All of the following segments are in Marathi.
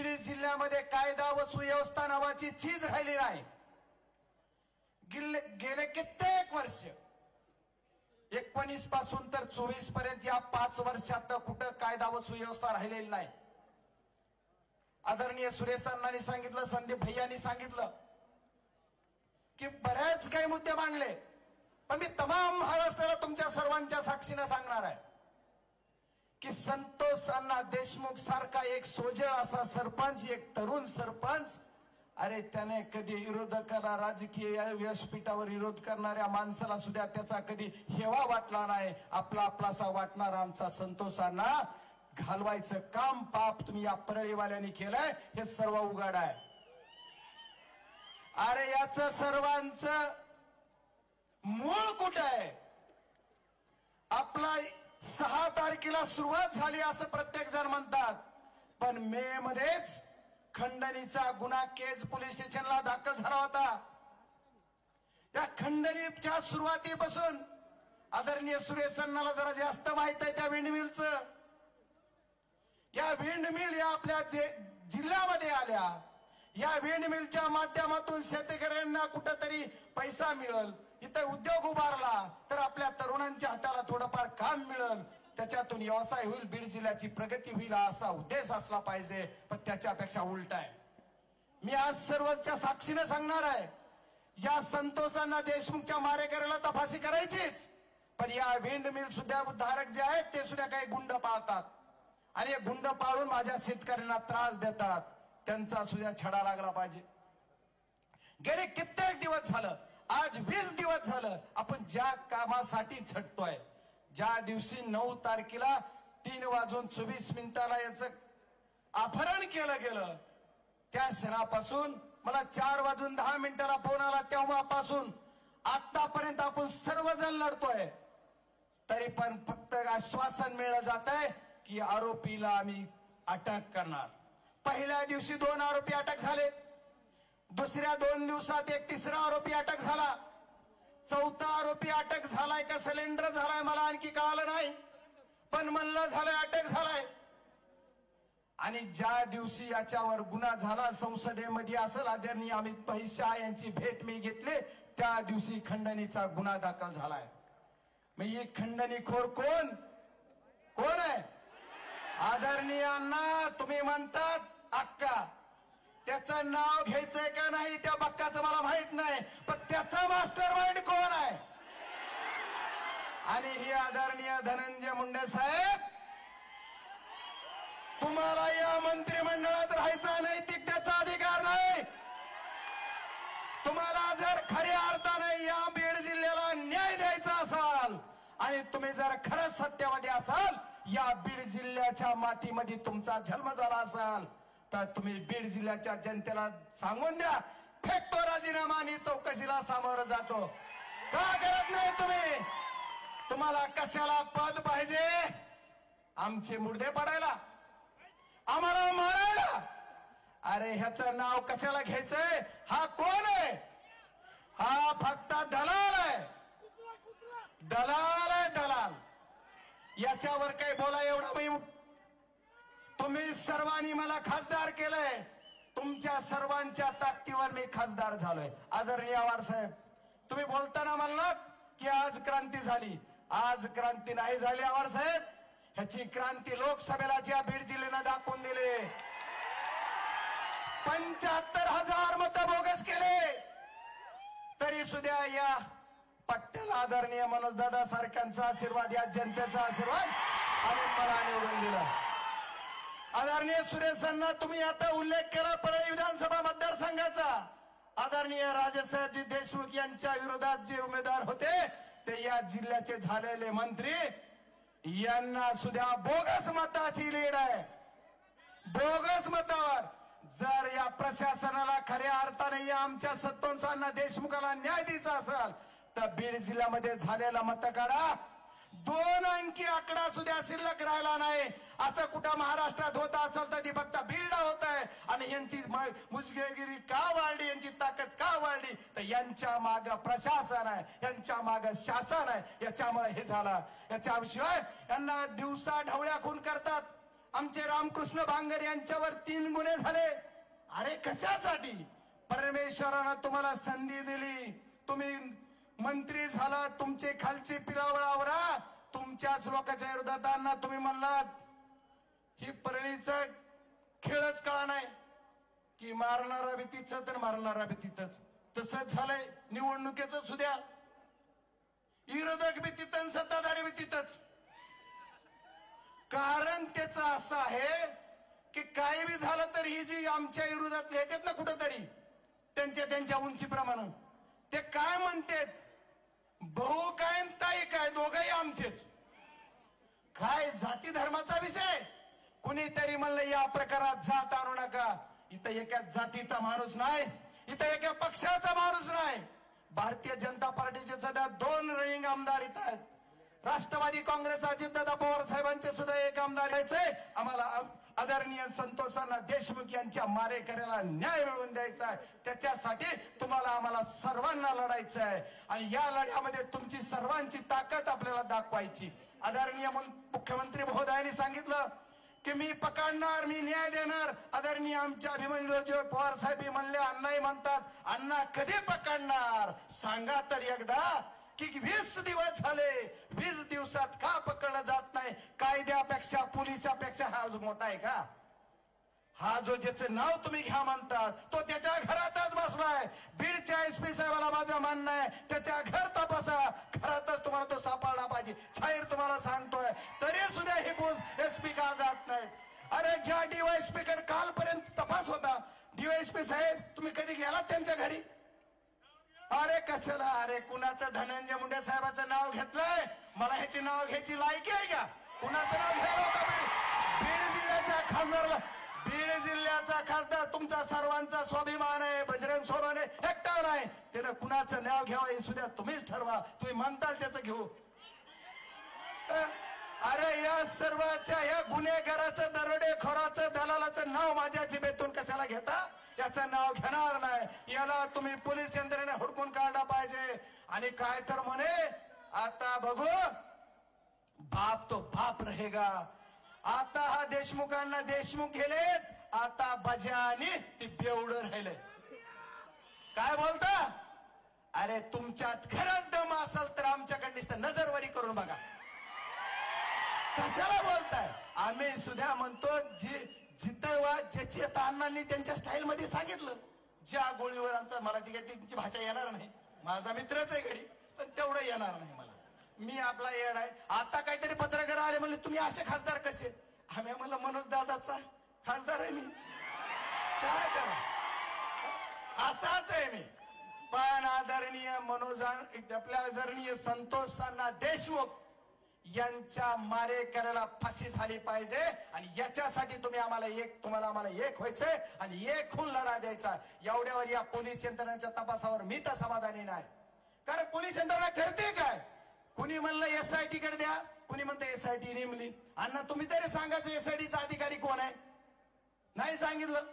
बीड जिल्ह्यामध्ये कायदा व सुव्यवस्था नावाची चीज राहिली नाही। गेले कित्येक वर्ष 19 पासून तर 24 पर्यंत या 5 वर्षात कुठं कायदा व सुव्यवस्था राहिलेली नाही। आदरणीय सुरेश अण्णांनी सांगितलं, संदीप भैयांनी सांगितलं की बरेच काही मुद्दे मांडले, पण मी तमाम महाराष्ट्राला तुमच्या सर्वांच्या साक्षीने सांगणार आहे की संतोष अण्णा देशमुख सारखा एक सोजळ असा सरपंच, एक तरुण सरपंच, अरे त्याने कधी विरोधकाला राजकीय व्यासपीठावर विरोध करणाऱ्या माणसाला सुद्धा त्याचा कधी हेवा वाटला नाही। आपलासा वाटणारा आमचा संतोष अण्णा घालवायचं काम पाप तुम्ही या परळीवाल्यांनी केलंय, हे सर्व उघड आहे। अरे याचं सर्वांचं मूळ कुठं आहे? आपला 6 तारखेला सुरुवात झाली असं प्रत्येक जण म्हणतात, पण मे मध्येच खंडणीचा गुन्हा केज पोलीस स्टेशनला दाखल झाला होता। त्या खंडणीच्या सुरुवातीपासून आदरणीय सुरेश अण्णाला जरा जास्त माहित आहे त्या विंडमिलचं। या विंडमिल या आपल्या जिल्ह्यामध्ये आल्या, या विंडमिलच्या माध्यमातून शेतकऱ्यांना कुठंतरी पैसा मिळेल, इथं उद्योग उभारला तर आपल्या तरुणांच्या हाताला थोडंफार काम मिळेल, त्याच्यातून व्यवसाय होईल, बीड जिल्ह्याची प्रगती होईल असा उद्देश असला पाहिजे, पण त्याच्यापेक्षा उलट आहे। मी आज सर्वच्या साक्षीने सांगणार आहे, या संतोष अण्णा देशमुखच्या मारेकऱ्याला तपासी करायचीच, पण या विंडमिल सुद्धा धारक जे आहेत ते सुद्धा काही गुंड पाळतात आणि गुंड पाळून माझ्या शेतकऱ्यांना त्रास देतात, त्यांचा सुद्धा छडा लागला पाहिजे। गेले कित्येक दिवस झालं, आज 20 दिवस झालं आपण ज्या कामासाठी झटतोय, ज्या दिवशी 9 तारखेला 3:24 याचं अपहरण केलं गेलं, त्या क्षणापासून मला 4:10 फोन आला, तेव्हापासून आतापर्यंत आपण सर्वजण लढतोय, तरी पण फक्त आश्वासन मिळलं जात आहे की आरोपीला आम्ही अटक करणार। पहिल्या दिवशी 2 आरोपी अटक झाले, दुसऱ्या 2 दिवसात एक तिसरा आरोपी अटक झाला, चौथा आरोपी अटक झालाय का सिलेंडर झालाय मला आणखी कळालं नाही, पण म्हणलं झालंय अटक झालाय। आणि ज्या दिवशी याच्यावर गुन्हा झाला संसदेमध्ये असेल, आदरणीय अमित भाई शाह यांची भेट मी घेतली, त्या दिवशी खंडणीचा गुन्हा दाखल झालाय। मग ही खंडणीखोर कोण आहे? आदरणीय अण्णा तुम्ही म्हणतात अक्का, त्याचं नाव घ्यायचंय का नाही त्या बक्काचं मला माहित नाही, पण त्याचा मास्टर माइंड कोण आहे? आणि ही आदरणीय धनंजय मुंडे साहेब, तुम्हाला या मंत्रिमंडळात राहायचा नैतिकतेचा अधिकार नाही। तुम्हाला जर खऱ्या अर्थाने या बीड जिल्ह्याला न्याय द्यायचा असाल आणि तुम्ही जर खरंच सत्यवादी असाल, या बीड जिल्ह्याच्या मातीमध्ये तुमचा जन्म झाला असाल, तर तुम्ही बीड जिल्ह्याच्या जनतेला सांगून द्या, फेकतो राजीनामा आणि चौकशीला सामोरं जातो। का करत नाही तुम्ही? तुम्हाला कशाला पद पाहिजे? आमचे मुर्दे पडायला, आम्हाला मारायला? अरे ह्याचं नाव कशाला घ्यायचंय? हा कोण आहे? हा फक्त दलाल आहे, दलाल आहे, दलाल। याच्यावर काही बोला एवढा मी, तुम्ही सर्वांनी मला खासदार केलंय, तुमच्या सर्वांच्या ताकदीवर मी खासदार झालोय। आदरणीय आवार साहेब, तुम्ही बोलताना म्हणलात की आज क्रांती झाली, आज क्रांती नाही झाली आवार साहेब, ह्याची क्रांती लोकसभेला ज्या बीड जिल्ह्यानं दाखवून दिले, 75,000 मतं बोगस केले, तरी सुद्धा या पट्ट्याला आदरणीय मनोजदादा सारख्यांचा आशीर्वाद, या जनतेचा आशीर्वाद आणि मला निवडून दिला। आदरणीय सुरेश अण्णा, तुम्ही आता उल्लेख केला परळी विधानसभा मतदारसंघाचा, आदरणीय राजेसाहेबजी देशमुख यांच्या विरोधात जे उमेदवार होते ते या जिल्ह्याचे झालेले मंत्री, यांना सुद्धा बोगस मताची लीड आहे, बोगस मतावर। जर या प्रशासनाला खऱ्या अर्थाने या आमच्या संतोष अण्णा देशमुखाला न्याय द्यायचा असेल तर बीड जिल्ह्यामध्ये झालेला मतकाढा 2 अंकी आकडा सुद्धा शिल्लक राहिला नाही। असं कुठं महाराष्ट्रात होत असेल तर ती फक्त बीडला होत आहे। आणि यांची मुजगेगिरी का वाढली, यांची ताकद का वाढली, तर यांच्या माग प्रशासन आहे, यांच्या माग शासन आहे, याच्यामुळे हे झालं। याच्याशिवाय यांना दिवसा ढवळ्या खून करतात, आमचे रामकृष्ण भांगर यांच्यावर 3 गुन्हे झाले. अरे कशासाठी? परमेश्वरानं तुम्हाला संधी दिली, तुम्ही मंत्री झाला, तुमचे खालचे पिरावळावरा तुमच्याच लोकांच्या विरोधात तुम्ही म्हणलात. ही परळीचा खेळच कळा नाही की मारणारा बी तिथंच तर मारणारा बी तिथंच. तसंच झालंय निवडणुकीच सुद्या. विरोधक बी तिथं, सत्ताधारी बी तिथंच. कारण त्याचं असं आहे की काही बी झालं तर ही जी आमच्या विरोधात येतात ना कुठंतरी त्यांच्या उंचीप्रमाणे, ते काय म्हणतात, भाऊ काय आणि ताई काय दोघंही आमचेच. काय जाती धर्माचा विषय? कुणीतरी म्हणलं या प्रकारात जात आणू नका. इथं एका जातीचा माणूस नाही, इथं एका पक्षाचा माणूस नाही. भारतीय जनता पार्टीचे सध्या 2 रनिंग आमदार इथं आहेत. राष्ट्रवादी काँग्रेस अजितदादा पवार साहेबांचे सुद्धा एक आमदार यायचे. आम्हाला आदरणीय संतोषांना देशमुख यांच्या मारेकऱ्याला न्याय मिळवून द्यायचा आहे. त्याच्यासाठी तुम्हाला आम्हाला सर्वांना लढायचं आहे आणि या लढ्यामध्ये तुमची सर्वांची ताकद आपल्याला दाखवायची. आदरणीय मुख्यमंत्री महोदयांनी सांगितलं की मी पकडणार, मी न्याय देणार. आदरणीय आमच्या अभिमन्यू पवार साहेब म्हणले, अण्णाही म्हणतात, अण्णा कधी पकडणार सांगा तर एकदा. की 20 दिवस झाले, 20 दिवसात का पकडलं जात नाही? कायद्यापेक्षा पोलिसापेक्षा हा जो मोठा आहे का? हा जो ज्याचं नाव तुम्ही घ्या म्हणतात तो त्याच्या घरातच बसलाय. बीडच्या एसपी साहेबाला माझं म्हणणं आहे, त्याच्या घर तपासा, घरातच तुम्हाला तो सापडला पाहिजे. शाहीर तुम्हाला सांगतोय, तरी सुद्धा हे पोस्ट एसपी का जात नाहीत? अरे ज्या डीवायएसपी कडे कालपर्यंत तपास होता, डीवायएसपी साहेब तुम्ही कधी गेलात त्यांच्या घरी? अरे कशाला? अरे कुणाचं धनंजय मुंडे साहेबाचं नाव घेतलंय? मला ह्याची नाव घ्यायची लायकी आहे का? कुणाचं नाव घ्यायला होता? बीड जिल्ह्याच्या खासदारला. बीड जिल्ह्याचा खासदार तुमचा सर्वांचा स्वाभिमान आहे. बजरंग सोनवणे एकटा नाही, त्यानं कुणाचं नाव घ्यावं हे सुद्धा तुम्हीच ठरवा. तुम्ही म्हणताल त्याचं घेऊ. अरे या सर्वांच्या या गुन्हेगाराचं, दरोडेखोराचं, दलालाचं नाव माझ्या जिभेतून कशाला घेता? याचं नाव घेणार नाही. याला तुम्ही पोलीस यंत्रणेने हुडकून काढला पाहिजे. आणि काय तर म्हणे, आता बघू बाप तो बाप रहेगा. आता हा देशमुखांना देशमुख गेलेत, आता बजा आणि ती बेवडं राहिले. काय बोलता? अरे तुमच्यात खरंच दम असेल तर आमच्याकडे नुसतं नजरवरी करून बघा. कशाला बोलताय? आम्ही सुद्धा म्हणतो जिथं ज्याची आता अण्णांनी त्यांच्या स्टाईल मध्ये सांगितलं, ज्या गोळीवर आमचा, मला ती काही त्यांची भाषा येणार नाही, माझा मित्रच आहे घरी, पण तेवढं येणार नाही मला. मी आपला येड आहे. आता काहीतरी पत्रकार आले म्हणले तुम्ही असे खासदार कसे? आम्ही म्हणलं मनोज दादाचा खासदार आहे मी, काय करा, असाच आहे मी. पण आदरणीय मनोज, आपल्या आदरणीय संतोषांना देशमुख यांच्या मारेकऱ्याला फाशी झाली पाहिजे. आणि याच्यासाठी तुम्हाला आम्हाला एक व्हायचंय आणि एक होऊन लढा द्यायचा. एवढ्यावर या पोलीस यंत्रणेच्या तपासावर मी तर समाधानी नाही. कारण पोलीस यंत्रणा करते काय? कुणी म्हणलं एसआयटी कडे द्या, कुणी म्हणतं एसआयटी नेमली. अण्णा तुम्ही तरी सांगायचं एसआयटीचा अधिकारी कोण आहे? नाही सांगितलं.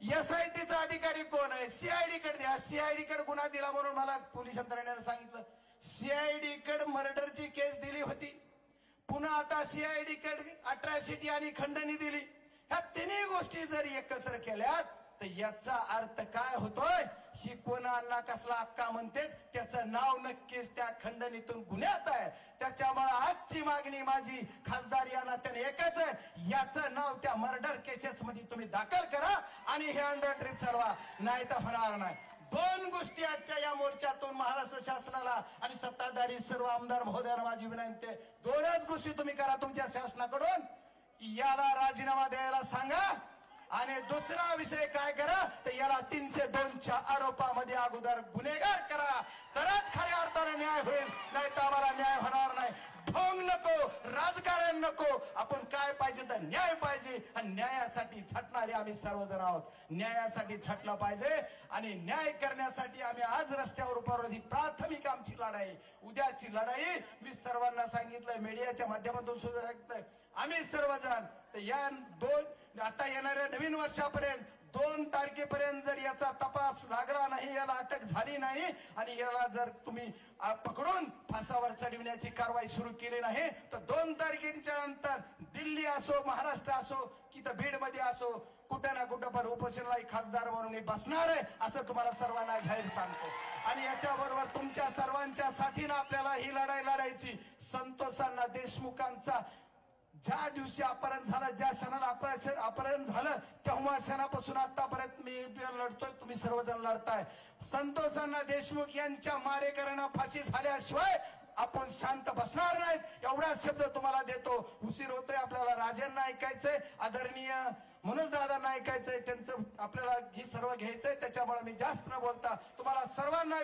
एसआयटीचा अधिकारी कोण आहे? सीआयडी कडे द्या. सीआयडी कडे गुन्हा दिला म्हणून मला पोलीस यंत्रणेने सांगितलं. सीआयडी कडे मर्डरची केस दिली होती, पुन्हा आता सीआयडी कडे अट्रॉसिटी आणि खंडणी दिली. ह्या तिन्ही गोष्टी जर एकत्र केल्यात तर याचा अर्थ काय होतोय? ही कोणाला कसला हक्का म्हणते त्याचं नाव नक्कीच त्या खंडणीतून गुन्ह्यात आहे. त्याच्यामुळे आजची मागणी माझी खासदार या नात्याने एकच आहे, याचं नाव त्या मर्डर केसेस मध्ये तुम्ही दाखल करा आणि हे अंडर ट्रिप चालवा, नाही तर होणार नाही. 2 गोष्टी आजच्या या मोर्चातून महाराष्ट्र शासनाला आणि सत्ताधारी सर्व आमदार महोदयांना माझी विनंती आहे. 2च गोष्टी तुम्ही करा तुमच्या शासनाकडून. याला राजीनामा द्यायला सांगा आणि दुसरा विषय काय करा तर याला 302च्या आरोपामध्ये अगोदर गुन्हेगार करा, तरच खऱ्या अर्थाने न्याय होईल, नाही तर आम्हाला न्याय होणार नाही. ढोंग नको, राजकारण नको, आपण काय पाहिजे तर न्याय पाहिजे आणि न्यायासाठी झटणारे आम्ही सर्वजण आहोत. न्यायासाठी झटलं पाहिजे आणि न्याय करण्यासाठी आम्ही आज रस्त्यावर उभारलो. ही प्राथमिक आमची लढाई. उद्याची लढाई मी सर्वांना सांगितलंय, मीडियाच्या माध्यमातून सुद्धा सांगितलंय, आम्ही सर्वजण तर या आता येणाऱ्या नवीन वर्षापर्यंत 2 तारखेपर्यंत जर याचा तपास लागला नाही, याला अटक झाली नाही आणि याला जर तुम्ही पकडून फासावर चढविण्याची कारवाई सुरू केली नाही तर 2 तारखेच्या नंतर दिल्ली असो, महाराष्ट्र असो की तर बीड मध्ये असो, कुठं ना कुठं पण उपोषणाला खासदार म्हणून मी बसणार आहे असं तुम्हाला सर्वांना जाहीर सांगतो. आणि याच्याबरोबर तुमच्या सर्वांच्या साथीनं आपल्याला ही लढाई लढायची. संतोषांना देशमुखांचा ज्या दिवशी अपहरण झालं, ज्या क्षणाला अपहरण झालं तेव्हा क्षणापासून आतापर्यंत मी लढतोय, तुम्ही सर्वजण लढताय. संतोषांना देशमुख यांच्या मारेकऱ्यांना फाशी झाल्याशिवाय आपण शांत बसणार नाहीत एवढा शब्द तुम्हाला देतो. उशीर होतोय, आपल्याला राजांना ऐकायचंय, आदरणीय मनोज दादांना ऐकायचंय, त्यांचं आपल्याला ही सर्व घ्यायचंय. त्याच्यामुळे मी जास्त न बोलता तुम्हाला सर्वांना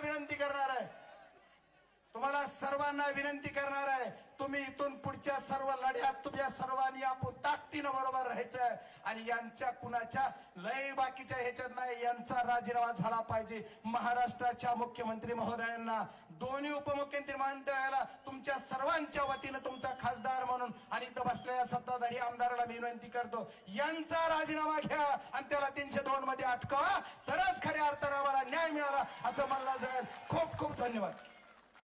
विनंती करणार आहे, तुम्ही इथून पुढच्या सर्व लढ्यात तुमच्या सर्वांनी आपण ताकदीनं बरोबर राहायचंय. आणि यांच्या कुणाच्या लय बाकीच्या ह्याच्यात नाही, यांचा राजीनामा झाला पाहिजे. महाराष्ट्राच्या मुख्यमंत्री महोदयांना, दोन्ही उपमुख्यमंत्री महोदयाला तुमच्या सर्वांच्या वतीनं तुमचा खासदार म्हणून आणि इथं बसलेल्या सत्ताधारी आमदाराला मी विनंती करतो, यांचा राजीनामा घ्या आणि त्याला 302 मध्ये अटकवा, तरच खऱ्या अर्थानं आम्हाला न्याय मिळाला असं म्हणलं जाईल. खूप खूप धन्यवाद.